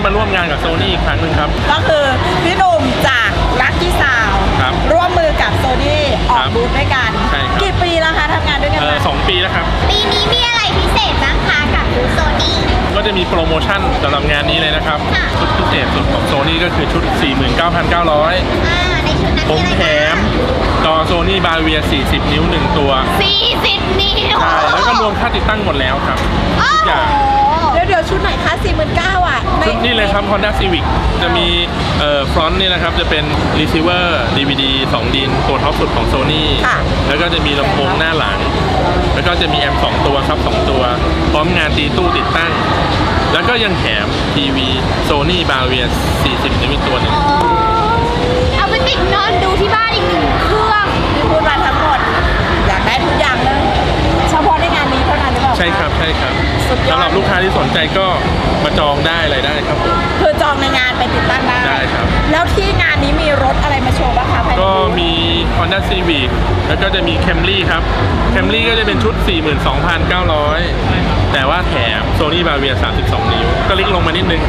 มาร่วมงานกับโซนี่อีกครั้งหนึ่งครับก็คือพี่หนุ่มจากลัคกี้ซาวร่วมมือกับโซนี่ออกบูธด้วยกันกี่ปีแล้วคะทำงานด้วยกันมา2 ปีแล้วครับปีนี้มีอะไรพิเศษบ้างคะกับบูธโซนี่ก็จะมีโปรโมชั่นสำหรับงานนี้เลยนะครับชุดพิเศษสุดของโซนี่ก็คือชุด 49,900 ในชุดนั้นผมแถมจอโซนี่บาเวีย40 นิ้ว1ตัว40 นิ้วใช่แล้วก็รวมค่าติดตั้งหมดแล้วครับทุกอย่างเดี๋ยวชุดไหนคะ49,000อ่ะชุดนี้เลยครับ Honda Civic จะมีฟรอนต์นี่นะครับจะเป็น receiver DVD 2 ดินตัวท็อปสุดของ Sony แล้วก็จะมีลำโพงหน้าหลังแล้วก็จะมีแอมป์2 ตัวครับ2 ตัวพร้อมงานตีตู้ติดตั้งแล้วก็ยังแถมทีวี Sony Bavia 40 นิ้วตัวหนึ่งเอาไปติดนอนดูที่บ้านอีก1 เครื่องที่พูดมาทั้งหมดอยากได้ทุกอย่างเลยเฉพาะในงานนี้เท่านั้นหรือเปล่าใช่ครับใช่ครับสำหรับลูกค้าที่สนใจก็มาจองได้อะไรได้ครับผมคือจองในงานไปติดตั้งได้ครับแล้วที่งานนี้มีรถอะไรมาโชว์บ้างคะก็มี Honda Civic แล้วก็จะมี Camry ครับ Camry ก็จะเป็นชุด 42,900 แต่ว่าแถม Sony Bavia 32 นิ้วก็เล็กลงมานิดนึง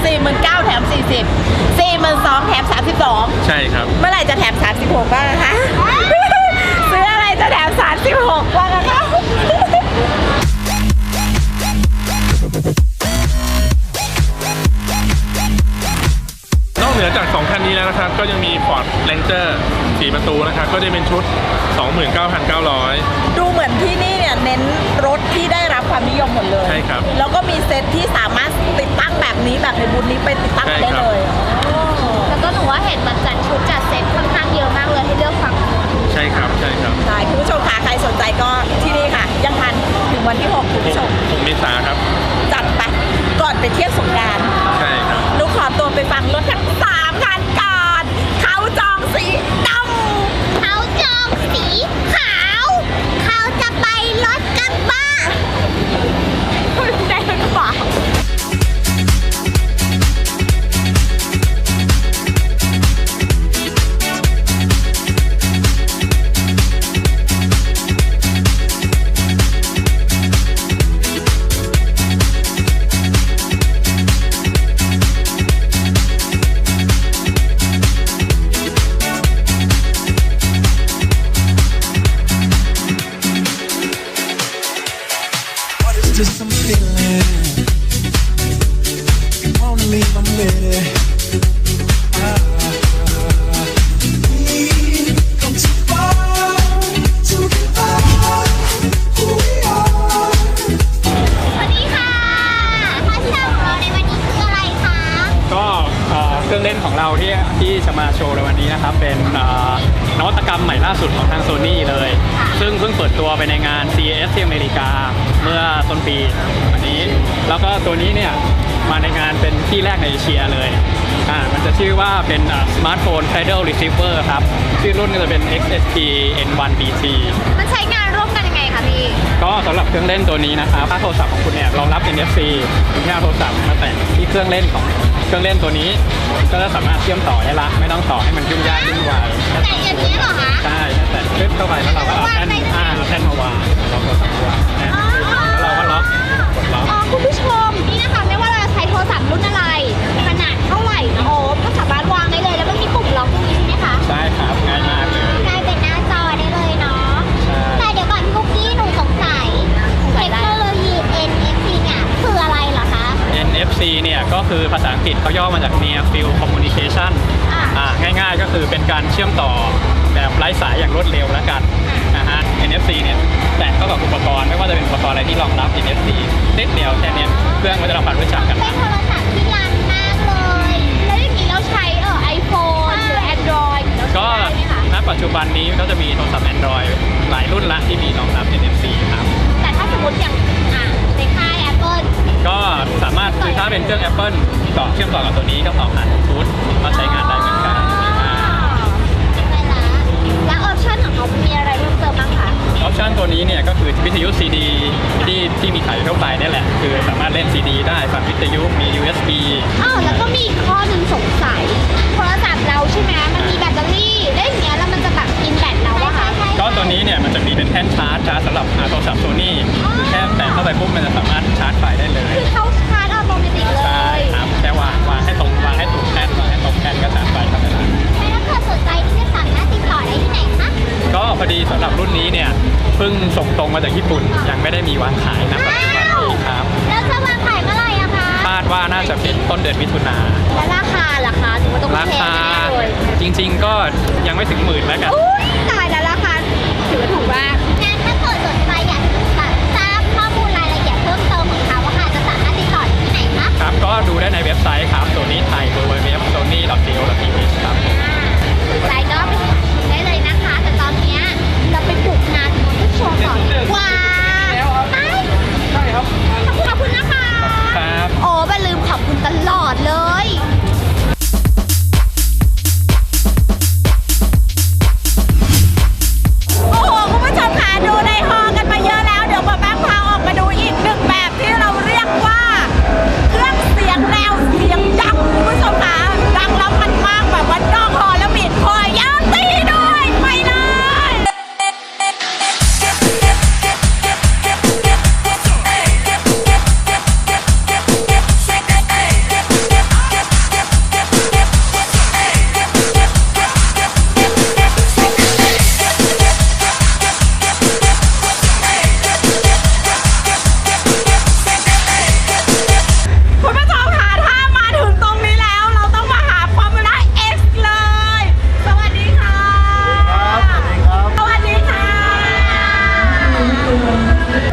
49,000แถม40 42,000แถม32ใช่ครับเมื่อไหร่จะแถม36บ้างคะซื้ออะไรจะแถม36บ้างคะนอกเหนือจาก2คันนี้แล้วนะครับก็ยังมี Ford Ranger 4 ประตูนะครับก็จะเป็นชุด 29,900 ดูเหมือนที่นี่เนี่ยเน้นรถที่ได้รับความนิยมหมดเลยใช่ครับแล้วก็มีเซ็ตที่สามารถติดตั้งแบบนี้แบบในบูธนี้ไปติดตั้งได้เลยแล้วก็หนูว่าเห็นมันจัดชุดจัดเซ็ตค่อนข้างเยอะมากเลยให้เลือกฟังใช่ครับใช่ครับใช่คุณผู้ชมค่ะใครสนใจก็ที่นี่ค่ะยังทันถึงวันที่6คุณผู้ชม6 เมษายนครับจัดไปก่อนไปเที่ยวสงกรานต์ใช่ครับลูกขอตัวไปฟังรถทั้ง3 คันก่อนเขาจองสีดำเขาจองสีขาวเขาจะไปรถกระบะได้รถกระบะเครื่องเล่นของเราที่จะมาโชว์ในวันนี้นะครับเป็นนวัตกรรมใหม่ล่าสุดของทาง Sony เลยซึ่งเพิ่งเปิดตัวไปในงาน CES ที่อเมริกาเมื่อต้นปีวันนี้แล้วก็ตัวนี้เนี่ยมาในงานเป็นที่แรกในเอเชียเลยมันจะชื่อว่าเป็นสมาร์ทโฟน Cradle Receiver ครับชื่อรุ่นก็จะเป็น XSP N1BT มันใช้งานร่วมกันยังไงคะพี่ก็สำหรับเครื่องเล่นตัวนี้นะครับถ้าโทรศัพท์ของคุณเนี่ยรองรับ NFC คุณแค่เอาโทรศัพท์มาแตะที่เครื่องเล่นของเครื่องเล่นตัวนี้ก็จะสามารถเชื่อมต่อได้ละไม่ต้องต่อให้มันยุ่งยากวุ่นวายแต่อย่างนี้เหรอคะใช่แต่คลิปเข้าไปแล้วเราก็เอาแท่นมาวางเราก็สั่งวางแล้วเราก็ล็อกกดล็อกคุณผู้ชมนี่นะคะไม่ว่าเราจะใช้โทรศัพท์รุ่นอะไรขนาดเท่าไหร่นะก็สามารถวางได้เลยแล้วก็มีปุ่มล็อกตรงนี้ใช่ไหมคะใช่ครับง่ายมากเลยกลายเป็นหน้าจอได้เลยเนาะแต่เดี๋ยวก่อนพี่คุกกี้หนูสงสัยเทคโนโลยี NFC เนี่ยคืออะไรเหรอคะ NFC เนี่ยก็คือภาษาอังกฤษเขาย่อมาจาก Near Field Communication ง่ายๆก็คือเป็นการเชื่อมต่อแบบไร้สายอย่างรวดเร็วแล้วกันนะฮะ NFC เนี่ยแตะเข้ากับอุปกรณ์ไม่ว่าจะเป็นอุปกรณ์อะไรที่รองรับ NFC นิดเดียวแค่นี้เครื่องก็จะทำความรู้จักกันเป็นโทรศัพท์ที่รันมากเลยแล้วอย่างนี้เราใช้ iPhone หรือ Android ก็ณปัจจุบันนี้ก็จะมีโทรศัพท์ Android หลายรุ่นละที่มีรองรับ NFC ครับแต่ถ้าสมมติอย่างในค่าย Apple ก็สามารถคือถ้าเป็นเครื่อง Apple ต่อเชื่อมต่อกับตัวนี้ก็ต่อผ่านบลูทูธมาใช้งานได้เหมือนกันแล้วออปชั่นของเขามีอะไรเพิ่มเติมบ้างคะออปชั่นตัวนี้เนี่ยก็คือวิทยุ CD ที่มีขายทั่วไปนี่แหละคือสามารถเล่น CD ได้ฟังวิทยุมี USB แล้วก็มีข้อหนึ่งสงสัยโทรศัพท์เราใช่ไหมมันมีแบตเตอรี่ได้อย่างเงี้ยแล้วมันจะแบบกินแบตเราอะคะก็ตัวนี้เนี่ยมันจะมีเป็นแท่นชาร์จสำหรับโทรศัพท์ Sony คือแค่แตะเข้าไปปุ๊บมันจะสามารถชาร์จไฟได้เลยคือเขาชาร์จอัตโนมัติเลย ขายณปัจจุบันนี้ครับ แล้วจะวางขายเมื่อไหร่อะคะ คาดว่าน่าจะเป็นต้นเดือนมิถุนา แล้วราคาล่ะคะถือว่าต้อง รา แพ คาง แน่เลย จริงๆก็ยังไม่ถึงหมื่นแล้วกัน อุ๊ยตายแล้วราคาถือว่าถูกมากงั้นถ้าเกิดสนใจอยากแบบทราบข้อมูลรายละเอียดเพิ่มเติมของเขาอะค่ะจะสามารถติดต่อได้ที่ไหนคะ ครับก็ดูได้ในเว็บไซต์ครับ Sony Thai www.sony.co.th ครับ สนใจก็ไปได้เลยนะคะ แต่ตอนเนี้ยเราไปบุกงานมอเตอร์โชว์ก่อนดีกว่าไป ใช่ครับ ขอบคุณนะคะ ครับ โอ้ไม่ลืมขอบคุณตลอดเลยโอ้โหคุณผู้ชมค่ะดูในฮอกันมาเยอะแล้วเดี๋ยวมาแป๊บพาออกมาดูอีกหนึ่งแบบที่เราเรียกว่าเครื่องเสียงแนวเสียงดังคุณผู้ชมค่ะดังแล้วมันมากแบบว่านอกฮอแล้วบีดคอยาวตีด้วยไปเลย คุณผู้ชมค่ะถ้ามาถึงตรงนี้แล้วเราต้องมาหาฟอร์มูล่า X เลย สวัสดีค่ะ สวัสดีค่ะ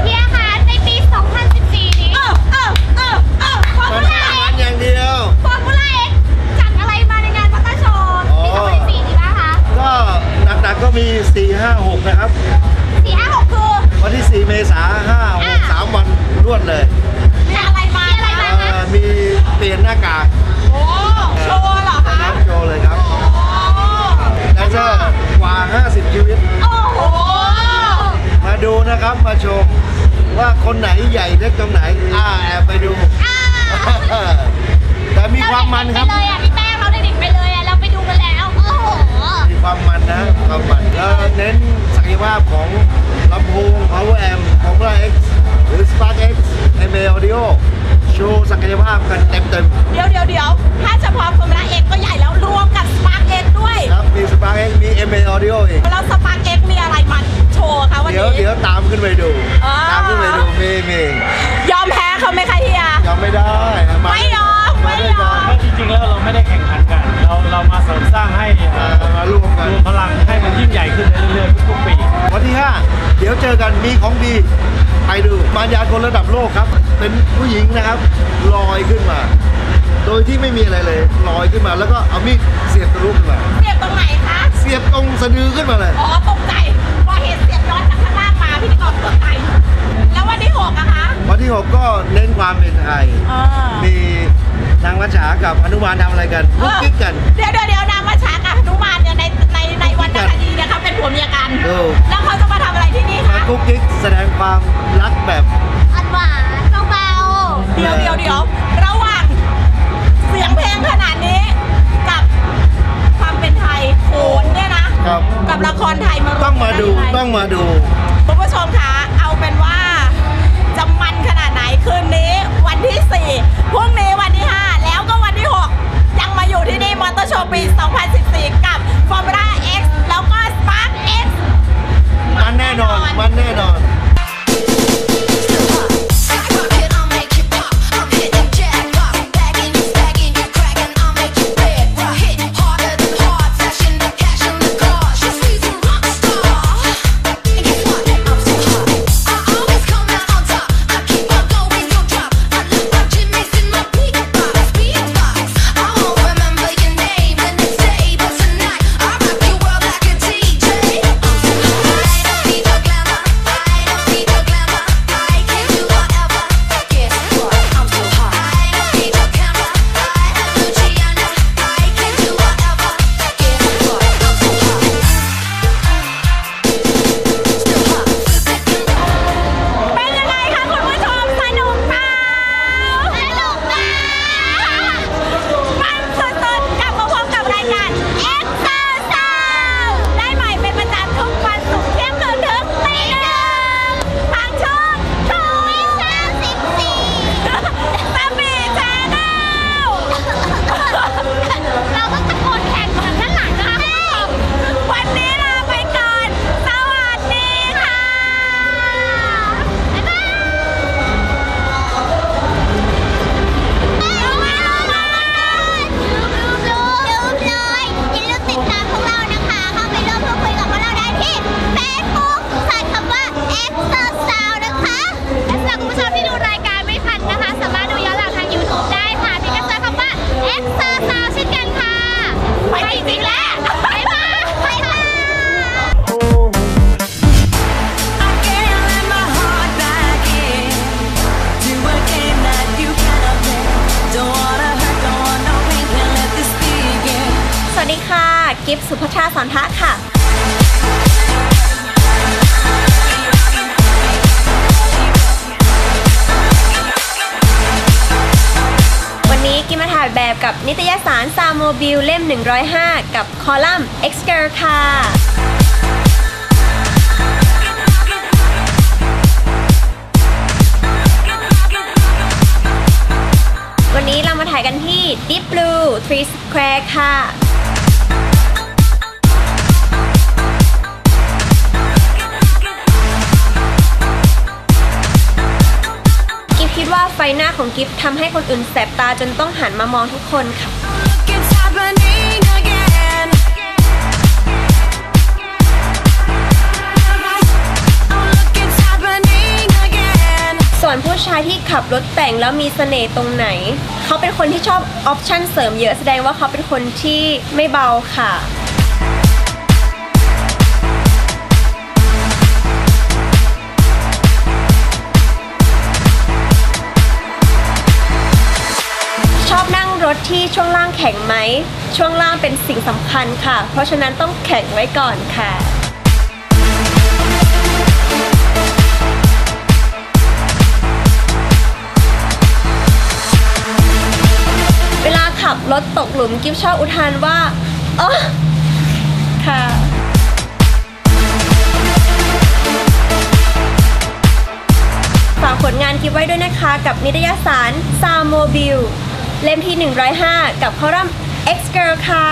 เฮียคะในปี 2014 นี้ฟอร์มูล่า อย่างเดียว X จัดอะไรมาในงานมอเตอร์โชว์ปี 2014 นี้บ้างคะ ก็หนักๆก็มี 4 5 6 นะครับ 4-5-6 คือ วันที่ 4 เมษายน5 6 3 วันรวดเลย มีอะไรมา มีอะไรมาคะ มีเปลี่ยนหน้ากาก โอ้โชว์เหรอคะ น้ำโชว์เลยครับ โอ้ แดนเซอร์กว่า 50 ชีวิต โอ้โห มาดูนะครับ มาชมว่าคนไหนใหญ่เล็กตรงไหน แอบไปดู แต่มีความมันครับ ไปเลยอ่ะพี่แป้งเขาเด็กๆไปเลยอ่ะเราไปดูกันแล้ว โอ้โห มีความมันนะความมันแล้วเน้นศักยภาพของลำโพง power amp ของเรา X หรือ Spark X MA Audio โชว์ศักยภาพกันเต็ม เดี๋ยวถ้าเฉพาะฟอร์มูล่า X ก็ใหญ่แล้วรวมกับ Spark X ด้วย ๆครับมี Spark X มี MA Audio อีก แล้ว Spark X มีอะไรมาโชว์คะวัน เดี๋ยว นี้ ตามขึ้นไปดู อ๋อ ตามขึ้นไปดูมี ยอมแพ้เขาไหมคะเฮีย ยังไม่ได้ ไม่ยอม มาด้วยกัน ไม่ยอม จริงๆแล้วเราไม่ได้แข่งขันกัน เรามาเสริมสร้างให้มาร่วมกัน รวมพลังให้มันยิ่งใหญ่ขึ้นเรื่อยๆทุกๆปี วันที่ 5 เดี๋ยวเจอกันมีของดีไปดูมารยาคนระดับโลกครับ เป็นผู้หญิงนะครับลอยขึ้นมา โดยที่ไม่มีอะไรเลยลอยขึ้นมาแล้วก็เอามีดเสียบทะลุขึ้นมา เสียบตรงไหนคะ เสียบตรงสะดือขึ้นมาเลย อ๋อตกใจพอเห็นเสียบย้อนจากข้างล่างมาพิธีกรตกใจแล้ววันที่6อะคะ วันที่ 6 ก็เน้นความเป็นไทย มีนางมัจฉากับอนุมานทำอะไรกันกุ๊กกิ๊กกัน เดี๋ยวนางมาช้ากับหนุมานเนี่ยในวรรณคดีเนี่ยเขาเป็นผัวเมียกัน แล้วเขาจะมาทำอะไรที่นี่ มา คะ กุ๊กกิ๊กแสดงความรักแบบ อันหวานเบา เดี๋ยวระหว่างเสียงเพลงขนาดนี้กับความเป็นไทยโขนเนี่ยนะครับ กับละครไทยมารวม ต้องมาดู กันได้ยังไง ต้องมาดู คุณผู้ชมคะเอาเป็นว่าจะมันขนาดไหนคืนนี้วันที่ 4 พรุ่งนี้วันที่ 5 แล้วก็วันที่ 6 ยังมาอยู่ที่นี่มอเตอร์โชว์ปี 2014 กับ Formula X แล้วก็ Spark X มันแน่นอน มันแน่นอน ๆ กิฟต์สุภชาสอนทะค่ะวันนี้กิฟมาถ่ายแบบกับนิตยสารซาโมบิลเล่ม 105 กับคอลัมน์ X Girl ค่ะวันนี้เรามาถ่ายกันที่ Deep Blue 3 Square ค่ะกิฟคิดว่าไฟหน้าของกิฟทำให้คนอื่นแสบตาจนต้องหันมามองทุกคนค่ะส่วนผู้ชายที่ขับรถแต่งแล้วมีเสน่ห์ตรงไหนเขาเป็นคนที่ชอบออปชั่นเสริมเยอะแสดงว่าเขาเป็นคนที่ไม่เบาค่ะชอบนั่งรถที่ช่วงล่างแข็งไหมช่วงล่างเป็นสิ่งสำคัญค่ะเพราะฉะนั้นต้องแข็งไว้ก่อนค่ะเวลาขับรถตกหลุมกิฟชอบอุทานว่าอ๋อค่ะฝากผลงานกิฟไว้ด้วยนะคะกับนิตยสารซาโมบิลเล่มที่ 105 กับคอลัมน์ X Girl ค่ะ